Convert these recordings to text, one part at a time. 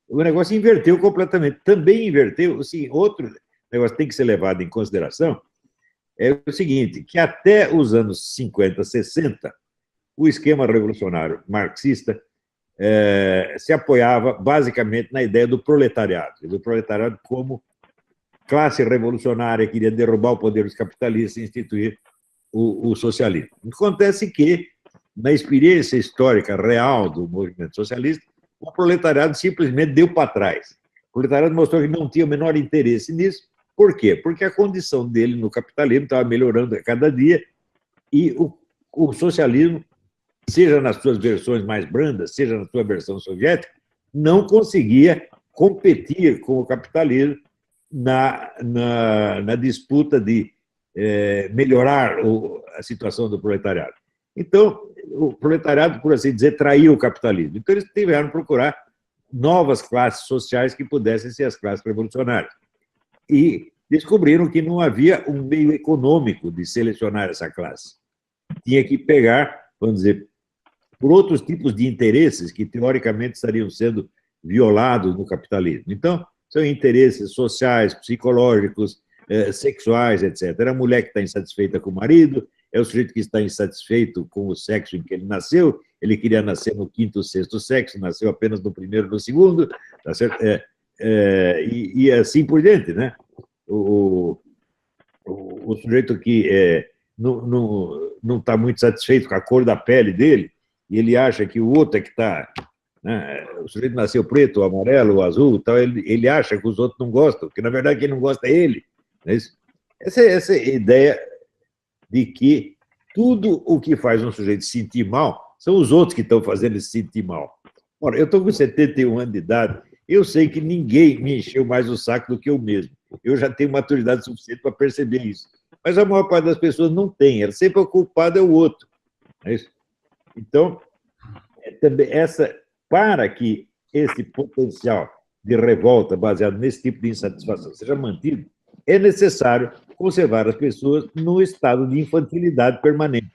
o negócio inverteu completamente. Também inverteu, assim, outro negócio que tem que ser levado em consideração é o seguinte, que até os anos 50, 60, o esquema revolucionário marxista se apoiava basicamente na ideia do proletariado como classe revolucionária, queria derrubar o poder dos capitalistas e instituir o socialismo. Acontece que, na experiência histórica real do movimento socialista, o proletariado simplesmente deu para trás. O proletariado mostrou que não tinha o menor interesse nisso. Por quê? Porque a condição dele no capitalismo estava melhorando a cada dia e o socialismo, seja nas suas versões mais brandas, seja na sua versão soviética, não conseguia competir com o capitalismo na disputa de melhorar a situação do proletariado. Então, o proletariado, por assim dizer, traiu o capitalismo. Então, eles tiveram que procurar novas classes sociais que pudessem ser as classes revolucionárias. E descobriram que não havia um meio econômico de selecionar essa classe. Tinha que pegar, vamos dizer, por outros tipos de interesses que, teoricamente, estariam sendo violados no capitalismo. Então, são interesses sociais, psicológicos, sexuais, etc. É a mulher que está insatisfeita com o marido, é o sujeito que está insatisfeito com o sexo em que ele nasceu, ele queria nascer no quinto, sexto sexo, nasceu apenas no primeiro, no segundo, tá certo? E assim por diante, né? O sujeito que não está muito satisfeito com a cor da pele dele, e ele acha que o outro é que está... Né? O sujeito nasceu preto, amarelo, ou azul, então ele acha que os outros não gostam, que na verdade quem não gosta é ele. Não é isso? Essa ideia de que tudo o que faz um sujeito se sentir mal são os outros que estão fazendo ele se sentir mal. Ora, eu estou com 71 anos de idade, eu sei que ninguém me encheu mais o saco do que eu mesmo. Eu já tenho maturidade suficiente para perceber isso. Mas a maior parte das pessoas não tem, ela sempre o culpado é o outro. Não é isso? Então, para que esse potencial de revolta baseado nesse tipo de insatisfação seja mantido, é necessário conservar as pessoas no estado de infantilidade permanente.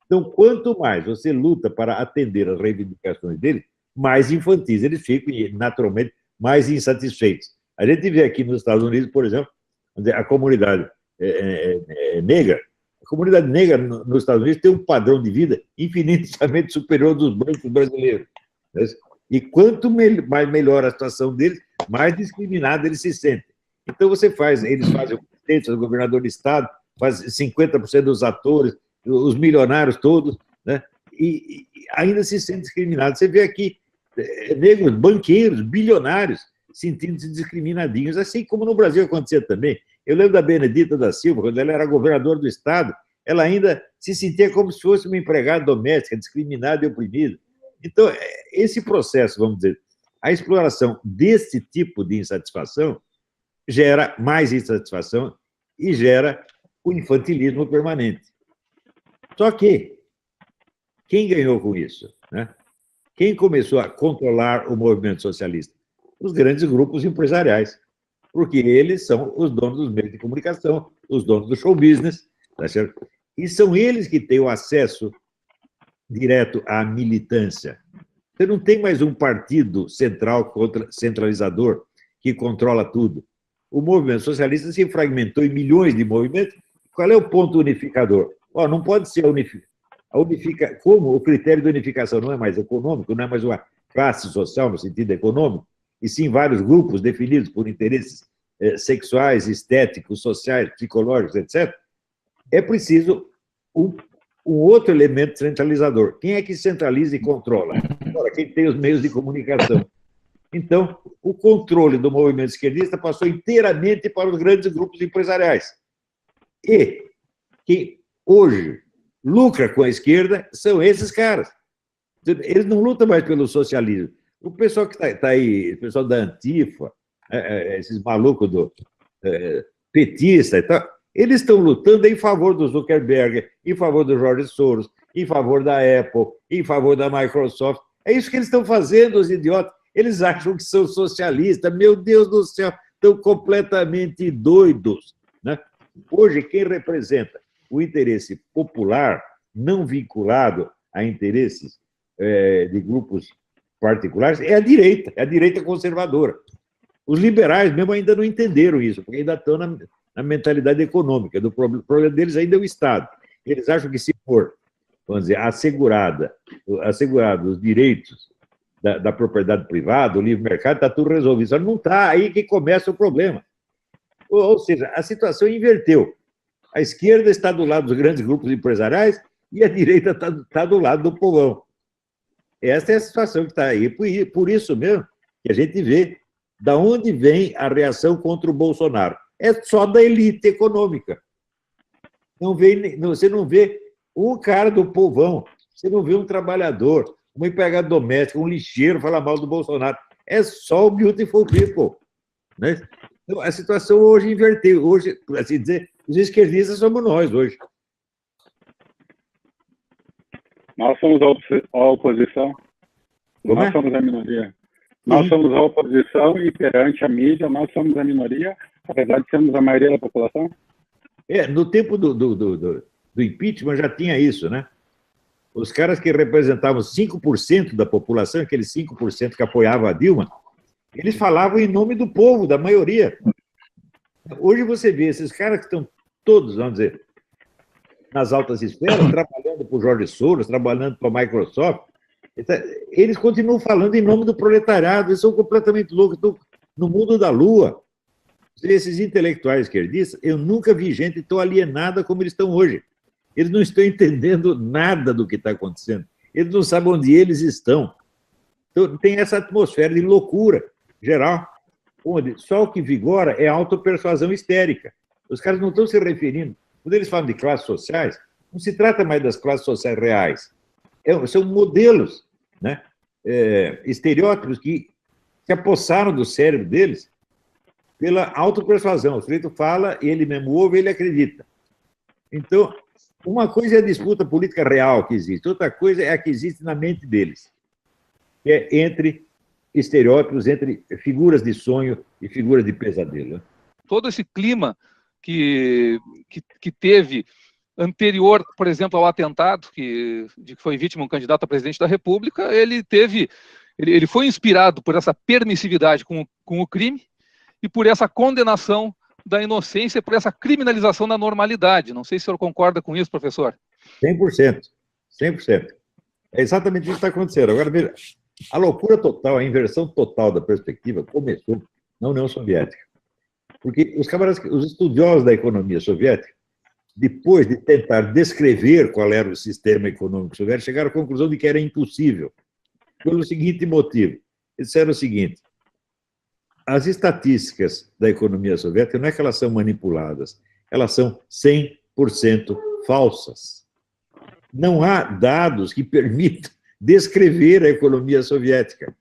Então, quanto mais você luta para atender às reivindicações deles, mais infantis eles ficam e, naturalmente, mais insatisfeitos. A gente vê aqui nos Estados Unidos, por exemplo, a comunidade negra, a comunidade negra nos Estados Unidos tem um padrão de vida infinitamente superior dos brancos brasileiros. E quanto mais melhor a situação deles, mais discriminados eles se sentem. Então, eles fazem o presidente, o governador do estado, faz 50% dos atores, os milionários todos, né? E ainda se sentem discriminados. Você vê aqui negros, banqueiros, bilionários, sentindo-se discriminadinhos, assim como no Brasil acontecia também. Eu lembro da Benedita da Silva, quando ela era governadora do estado, ela ainda se sentia como se fosse uma empregada doméstica, discriminada e oprimida. Então, esse processo, vamos dizer, a exploração desse tipo de insatisfação gera mais insatisfação e gera o infantilismo permanente. Só que, quem ganhou com isso? Né? Quem começou a controlar o movimento socialista? Os grandes grupos empresariais, porque eles são os donos dos meios de comunicação, os donos do show business, tá certo? E são eles que têm o acesso direto à militância. Você não tem mais um partido centralizador que controla tudo. O movimento socialista se fragmentou em milhões de movimentos. Qual é o ponto unificador? Não pode ser como o critério de unificação não é mais econômico, não é mais uma classe social no sentido econômico, e sim vários grupos definidos por interesses sexuais, estéticos, sociais, psicológicos, etc., é preciso um outro elemento centralizador. Quem é que centraliza e controla? Ora, quem tem os meios de comunicação. Então, o controle do movimento esquerdista passou inteiramente para os grandes grupos empresariais. E quem hoje lucra com a esquerda são esses caras. Eles não lutam mais pelo socialismo. O pessoal que está aí, o pessoal da Antifa, esses malucos do petista e tal, eles estão lutando em favor do Zuckerberg, em favor do George Soros, em favor da Apple, em favor da Microsoft. É isso que eles estão fazendo, os idiotas. Eles acham que são socialistas. Meu Deus do céu, estão completamente doidos. Né? Hoje, quem representa o interesse popular, não vinculado a interesses de grupos particulares é a direita conservadora. Os liberais mesmo ainda não entenderam isso, porque ainda estão na mentalidade econômica. O problema deles ainda é o Estado. Eles acham que se for, vamos dizer, assegurado os direitos da propriedade privada, o livre mercado, está tudo resolvido. Só não está, aí que começa o problema. Ou seja, a situação inverteu. A esquerda está do lado dos grandes grupos empresariais e a direita está do lado do povão. Essa é a situação que está aí. Por isso mesmo que a gente vê da onde vem a reação contra o Bolsonaro. É só da elite econômica. Você não vê um cara do povão, você não vê um trabalhador, uma empregada doméstica, um lixeiro falar mal do Bolsonaro. É só o beautiful people. Né? Então, a situação hoje inverteu. Hoje, por assim dizer, os esquerdistas somos nós hoje. Nós somos a oposição. Como nós somos a minoria. Nós somos a oposição e perante a mídia nós somos a minoria, apesar de sermos a maioria da população. No tempo do impeachment já tinha isso, né? Os caras que representavam 5% da população, aqueles 5% que apoiavam a Dilma, eles falavam em nome do povo, da maioria. Hoje você vê esses caras que estão todos, vamos dizer, nas altas esferas, trabalhando para o Jorge Soros, trabalhando para a Microsoft, eles continuam falando em nome do proletariado, eles são completamente loucos, estão no mundo da lua. Esses intelectuais esquerdistas, eu nunca vi gente tão alienada como eles estão hoje. Eles não estão entendendo nada do que está acontecendo. Eles não sabem onde eles estão. Então, tem essa atmosfera de loucura geral, onde só o que vigora é a autopersuasão histérica. Os caras não estão se referindo. Quando eles falam de classes sociais, não se trata mais das classes sociais reais. São modelos, né? Estereótipos que se apossaram do cérebro deles pela autopersuasão. O sujeito fala, ele mesmo ouve, ele acredita. Então, uma coisa é a disputa política real que existe, outra coisa é a que existe na mente deles, que é entre estereótipos, entre figuras de sonho e figuras de pesadelo. Todo esse clima que teve anterior, por exemplo, ao atentado de que foi vítima um candidato a presidente da República, ele foi inspirado por essa permissividade com o crime e por essa condenação da inocência, por essa criminalização da normalidade. Não sei se o senhor concorda com isso, professor. 100%. 100%. É exatamente isso que está acontecendo. Agora, veja, a loucura total, a inversão total da perspectiva começou na União Soviética. Porque os estudiosos da economia soviética, depois de tentar descrever qual era o sistema econômico soviético, chegaram à conclusão de que era impossível, pelo seguinte motivo. Eles disseram o seguinte: as estatísticas da economia soviética não é que elas são manipuladas, elas são 100% falsas. Não há dados que permitam descrever a economia soviética.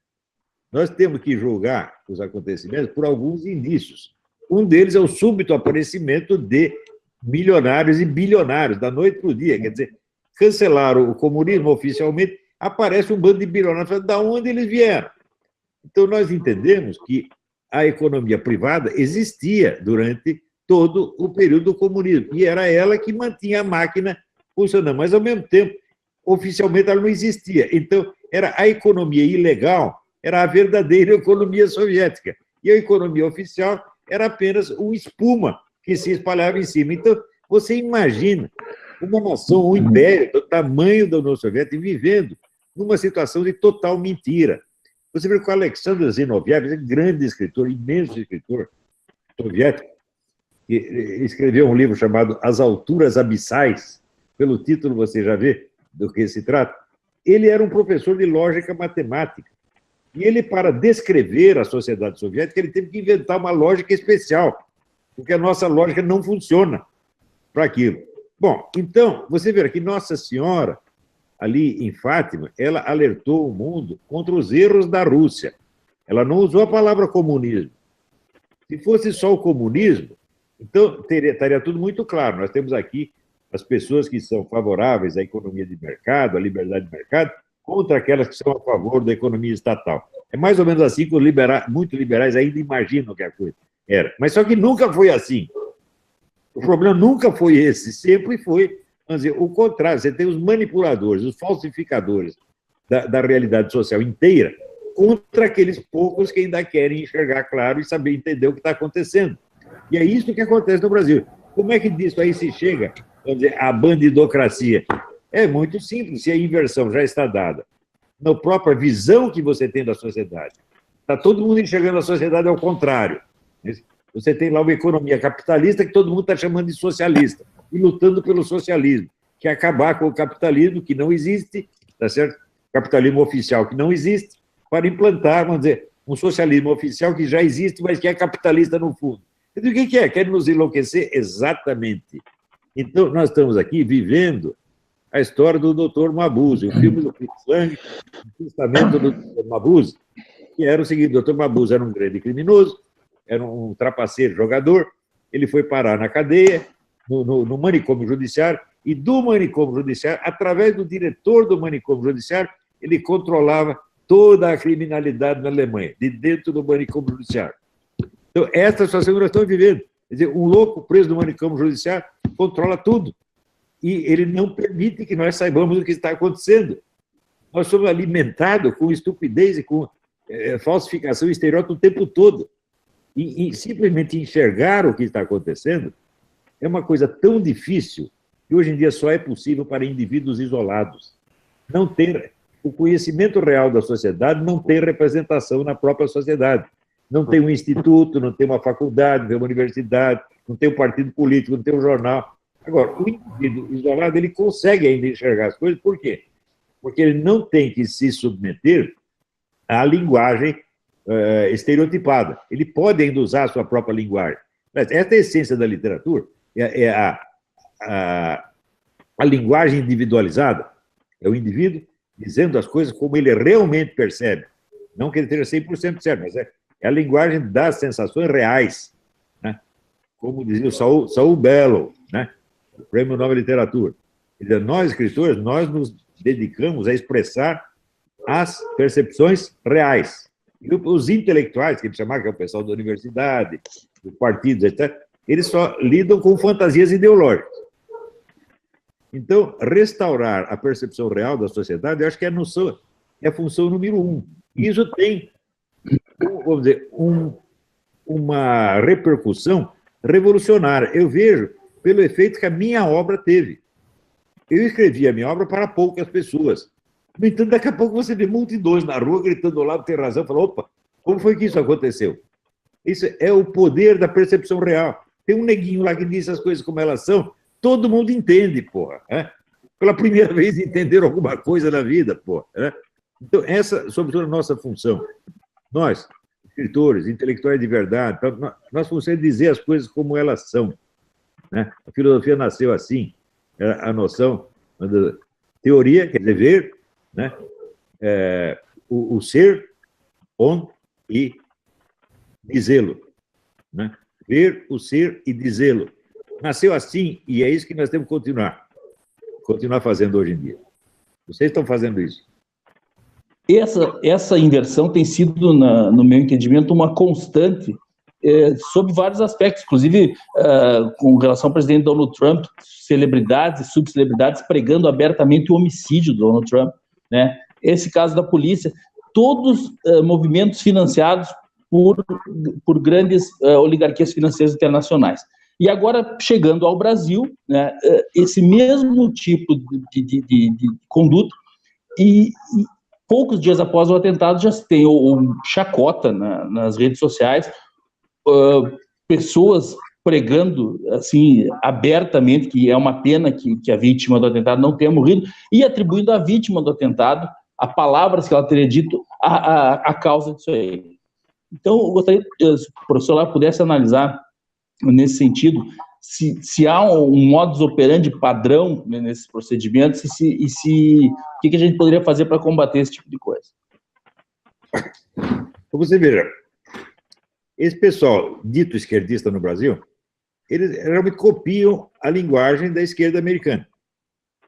Nós temos que julgar os acontecimentos por alguns indícios. Um deles é o súbito aparecimento de milionários e bilionários, da noite para o dia. Quer dizer, cancelaram o comunismo oficialmente, aparece um bando de bilionários, de onde eles vieram? Então, nós entendemos que a economia privada existia durante todo o período do comunismo, e era ela que mantinha a máquina funcionando, mas, ao mesmo tempo, oficialmente ela não existia. Então, era a economia ilegal, era a verdadeira economia soviética, e a economia oficial era apenas uma espuma que se espalhava em cima. Então, você imagina uma nação, um império do tamanho da União Soviética vivendo numa situação de total mentira. Você vê que o Alexander Zinoviev, grande escritor, imenso escritor soviético, que escreveu um livro chamado As Alturas Abissais, pelo título você já vê do que se trata. Ele era um professor de lógica matemática. E ele, para descrever a sociedade soviética, ele teve que inventar uma lógica especial, porque a nossa lógica não funciona para aquilo. Bom, então, você vê que Nossa Senhora, ali em Fátima, ela alertou o mundo contra os erros da Rússia. Ela não usou a palavra comunismo. Se fosse só o comunismo, então estaria tudo muito claro. Nós temos aqui as pessoas que são favoráveis à economia de mercado, à liberdade de mercado, contra aquelas que são a favor da economia estatal. É mais ou menos assim que muitos liberais ainda imaginam que a coisa era. Mas só que nunca foi assim. O problema nunca foi esse, sempre foi, vamos dizer, o contrário. Você tem os manipuladores, os falsificadores da realidade social inteira, contra aqueles poucos que ainda querem enxergar claro e saber entender o que está acontecendo. E é isso que acontece no Brasil. Como é que disso aí se chega, vamos dizer, à bandidocracia? É muito simples, se a inversão já está dada na própria visão que você tem da sociedade. Está todo mundo enxergando a sociedade ao contrário. Você tem lá uma economia capitalista que todo mundo está chamando de socialista e lutando pelo socialismo, que é acabar com o capitalismo que não existe, tá certo? Capitalismo oficial que não existe, para implantar, vamos dizer, um socialismo oficial que já existe, mas que é capitalista no fundo. E o que é? Querem nos enlouquecer? Exatamente. Então, nós estamos aqui vivendo a história do Dr. Mabuse, o filme do Fritz Lang, o testamento do Dr. Mabuse, que era o seguinte: o Dr. Mabuse era um grande criminoso, era um trapaceiro jogador, ele foi parar na cadeia, no manicômio judiciário, e do manicômio judiciário, através do diretor do manicômio judiciário, ele controlava toda a criminalidade na Alemanha, de dentro do manicômio judiciário. Então, essa situação que nós estamos vivendo. Quer dizer, um louco preso no manicômio judiciário controla tudo. E ele não permite que nós saibamos o que está acontecendo. Nós somos alimentados com estupidez e com falsificação e estereótipo o tempo todo. E simplesmente enxergar o que está acontecendo é uma coisa tão difícil que hoje em dia só é possível para indivíduos isolados. Não ter o conhecimento real da sociedade, não tem representação na própria sociedade. Não tem um instituto, não tem uma faculdade, não tem uma universidade, não tem um partido político, não tem um jornal. Agora, o indivíduo isolado, ele consegue ainda enxergar as coisas, por quê? Porque ele não tem que se submeter à linguagem estereotipada. Ele pode ainda usar a sua própria linguagem. Mas essa é a essência da literatura, é a linguagem individualizada. É o indivíduo dizendo as coisas como ele realmente percebe. Não que ele esteja 100% certo, mas é a linguagem das sensações reais. Né? Como dizia o Saul Bellow, né? O Prêmio Nobel de Literatura. Nós, escritores, nós nos dedicamos a expressar as percepções reais. E os intelectuais, que eles chamavam, que é o pessoal da universidade, dos partidos, etc., eles só lidam com fantasias ideológicas. Então, restaurar a percepção real da sociedade, eu acho que é a função número 1. E isso tem, vamos dizer, uma repercussão revolucionária. Eu vejo pelo efeito que a minha obra teve. Eu escrevi a minha obra para poucas pessoas. No entanto, daqui a pouco você vê multidões na rua gritando ao lado, tem razão, fala, opa, como foi que isso aconteceu? Isso é o poder da percepção real. Tem um neguinho lá que diz as coisas como elas são, todo mundo entende, porra. Né? Pela primeira vez entenderam alguma coisa na vida, porra. Né? Então, essa, sobretudo, a nossa função. Nós, escritores, intelectuais de verdade, nossa função é dizer as coisas como elas são. Né? A filosofia nasceu assim, a noção de teoria, quer dizer, ver, né? O ser, e dizê-lo. Né? Ver o ser e dizê-lo. Nasceu assim, e é isso que nós temos que continuar fazendo hoje em dia. Vocês estão fazendo isso. Essa inversão tem sido, no meu entendimento, uma constante sob vários aspectos, inclusive com relação ao presidente Donald Trump, celebridades e subcelebridades pregando abertamente o homicídio do Donald Trump, né? Esse caso da polícia, todos movimentos financiados por grandes oligarquias financeiras internacionais. E agora, chegando ao Brasil, né, esse mesmo tipo de conduta, e poucos dias após o atentado já tem o chacota nas redes sociais, pessoas pregando assim abertamente que é uma pena que a vítima do atentado não tenha morrido e atribuindo à vítima do atentado a palavras que ela teria dito a causa disso aí. Então, eu gostaria que o professor lá pudesse analisar nesse sentido se há um modus operandi padrão, né, nesses procedimentos e o que a gente poderia fazer para combater esse tipo de coisa. Você veja, esse pessoal dito esquerdista no Brasil, eles realmente copiam a linguagem da esquerda americana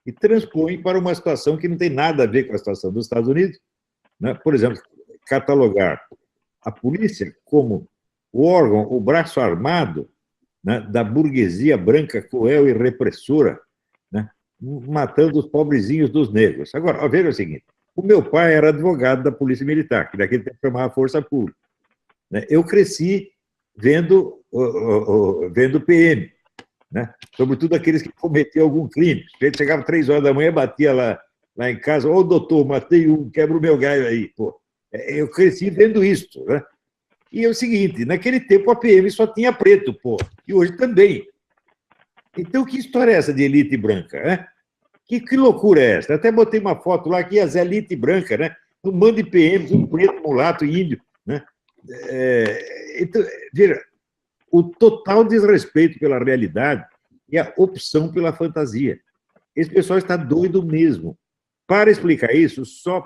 e transpõem para uma situação que não tem nada a ver com a situação dos Estados Unidos. Né? Por exemplo, catalogar a polícia como o órgão, o braço armado, né, da burguesia branca, cruel e repressora, né, matando os pobrezinhos dos negros. Agora, veja o seguinte, O meu pai era advogado da Polícia Militar, que naquele tempo chamava Força Pública. Né? Eu cresci vendo PM, né? Sobretudo aqueles que cometiam algum crime. A gente chegava 3 horas da manhã, batia lá em casa, ô doutor, matei um, quebra o meu galho aí. Pô, eu cresci vendo isso. Né? E é o seguinte, naquele tempo a PM só tinha preto, pô, e hoje também. Então, que história é essa de elite branca? Né? Que loucura é essa? Até botei uma foto lá que as elite branca, né? Um bando de PMs, um preto, mulato, índio. Né? Então, veja, o total desrespeito pela realidade e a opção pela fantasia. Esse pessoal está doido mesmo. Para explicar isso, só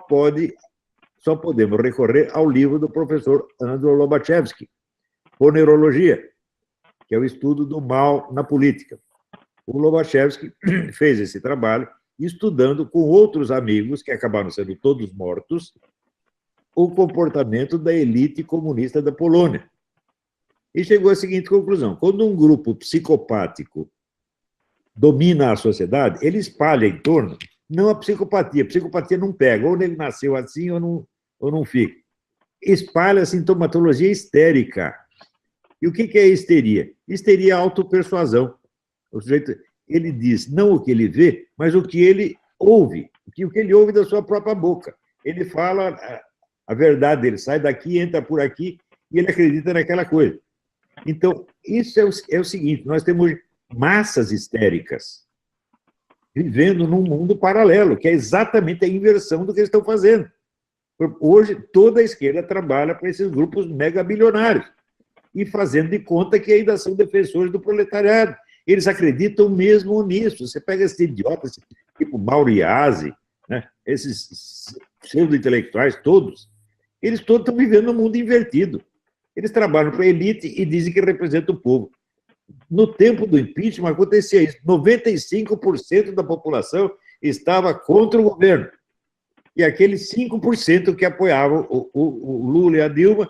podemos recorrer ao livro do professor Andrew Lobachevsky, Por Neurologia, que é o estudo do mal na política. O Lobachevsky fez esse trabalho estudando com outros amigos, que acabaram sendo todos mortos, o comportamento da elite comunista da Polônia. E chegou à seguinte conclusão: quando um grupo psicopático domina a sociedade, ele espalha em torno, não a psicopatia. A psicopatia não pega, ou ele nasceu assim ou não fica. Espalha a sintomatologia histérica. E o que é histeria? Histeria é autopersuasão. O sujeito, ele diz não o que ele vê, mas o que ele ouve, o que ele ouve da sua própria boca. Ele fala a verdade, ele sai daqui, entra por aqui, e ele acredita naquela coisa. Então, isso é o seguinte, nós temos massas histéricas vivendo num mundo paralelo, que é exatamente a inversão do que eles estão fazendo. Hoje, toda a esquerda trabalha para esses grupos megabilionários e fazendo de conta que ainda são defensores do proletariado. Eles acreditam mesmo nisso. Você pega esses idiotas, tipo Mauriase, né? Esses pseudo-intelectuais todos, eles todos estão vivendo num mundo invertido. Eles trabalham para a elite e dizem que representam o povo. No tempo do impeachment acontecia isso. 95% da população estava contra o governo. E aqueles 5% que apoiavam o Lula e a Dilma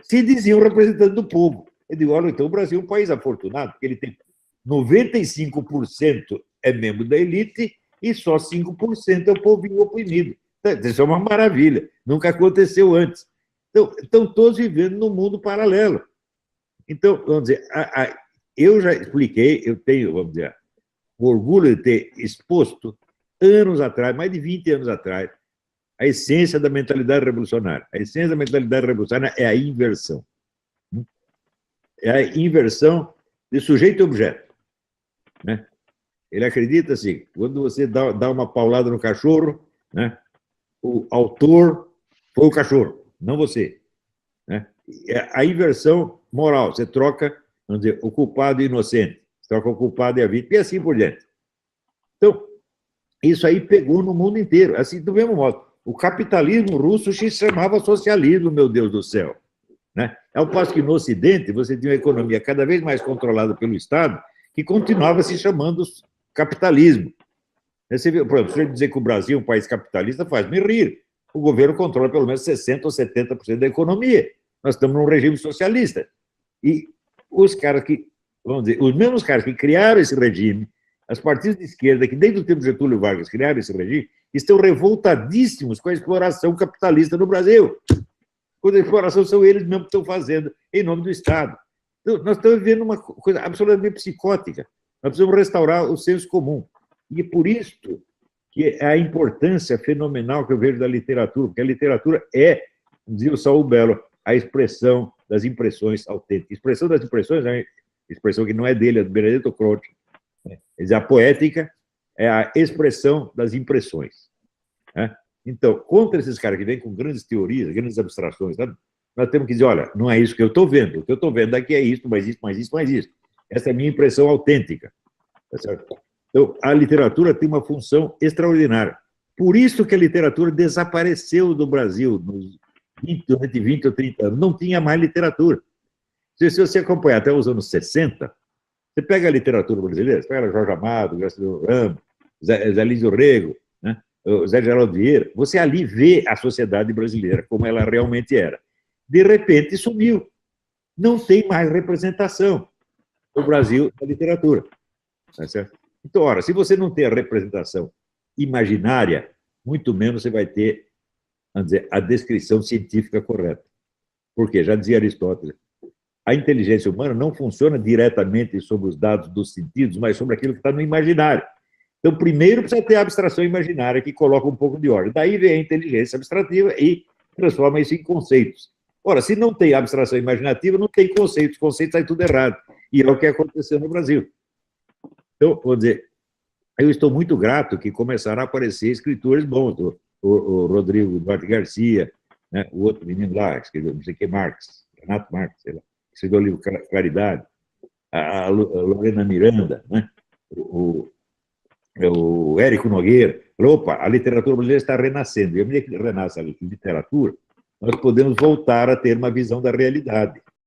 se diziam representantes do povo. Eu digo, olha, então o Brasil é um país afortunado, porque ele tem 95% é membro da elite e só 5% é o povinho oprimido. Isso é uma maravilha, nunca aconteceu antes. Então, estão todos vivendo num mundo paralelo. Então, vamos dizer, eu já expliquei, eu tenho, vamos dizer, o orgulho de ter exposto anos atrás, mais de 20 anos atrás, a essência da mentalidade revolucionária. A essência da mentalidade revolucionária é a inversão. É a inversão de sujeito e objeto. Né? Ele acredita assim, quando você dá uma paulada no cachorro, né, o autor foi o cachorro, não você. Né? A inversão moral, você troca, vamos dizer, o culpado e o inocente, você troca o culpado e a vítima, e assim por diante. Então, isso aí pegou no mundo inteiro, assim, do mesmo modo. O capitalismo russo se chamava socialismo, meu Deus do céu. Né? Ao passo que no Ocidente você tinha uma economia cada vez mais controlada pelo Estado, que continuava se chamando capitalismo. Você vê, por exemplo, se eu dizer que o Brasil é um país capitalista, faz-me rir. O governo controla pelo menos 60% ou 70% da economia. Nós estamos num regime socialista. E os caras que, vamos dizer, os mesmos caras que criaram esse regime, as partidas de esquerda, que desde o tempo de Getúlio Vargas criaram esse regime, estão revoltadíssimos com a exploração capitalista no Brasil. Quando a exploração são eles mesmos que estão fazendo em nome do Estado. Então, nós estamos vivendo uma coisa absolutamente psicótica. Nós precisamos restaurar o senso comum. E é por isso que é a importância fenomenal que eu vejo da literatura, porque a literatura é, dizia o Saul Bellow, a expressão das impressões autênticas. Expressão das impressões é uma expressão que não é dele, é do Benedetto Croce. A poética é a expressão das impressões. Né? Então, contra esses caras que vêm com grandes teorias, grandes abstrações, sabe? Nós temos que dizer, olha, não é isso que eu estou vendo. O que eu estou vendo aqui é isso, mais isso, mais isso, mais isso. Essa é a minha impressão autêntica. Tá certo? Então, a literatura tem uma função extraordinária. Por isso que a literatura desapareceu do Brasil durante 20 ou 30 anos. Não tinha mais literatura. Se você acompanhar até os anos 60, você pega a literatura brasileira, você pega Jorge Amado, Graciliano Ramos, Zé Lins do Rego, né? O Zé Geraldo Vieira, você ali vê a sociedade brasileira como ela realmente era. De repente, sumiu. Não tem mais representação no Brasil da literatura. Tá certo? Então, ora, se você não tem a representação imaginária, muito menos você vai ter, vamos dizer, a descrição científica correta. Por quê? Já dizia Aristóteles, a inteligência humana não funciona diretamente sobre os dados dos sentidos, mas sobre aquilo que está no imaginário. Então, primeiro precisa ter a abstração imaginária, que coloca um pouco de ordem. Daí vem a inteligência abstrativa e transforma isso em conceitos. Ora, se não tem abstração imaginativa, não tem conceitos. Conceitos sai tudo errado. E é o que aconteceu no Brasil. Então, vou dizer, eu estou muito grato que começaram a aparecer escritores bons. O Rodrigo Duarte Garcia, né? O outro menino lá, escreveu não sei o que, Marx, Renato Marx, sei lá, escreveu o livro Claridade, a Lorena Miranda, né? O Érico Nogueira. Opa, a literatura brasileira está renascendo. E à medida que renasce a literatura, nós podemos voltar a ter uma visão da realidade.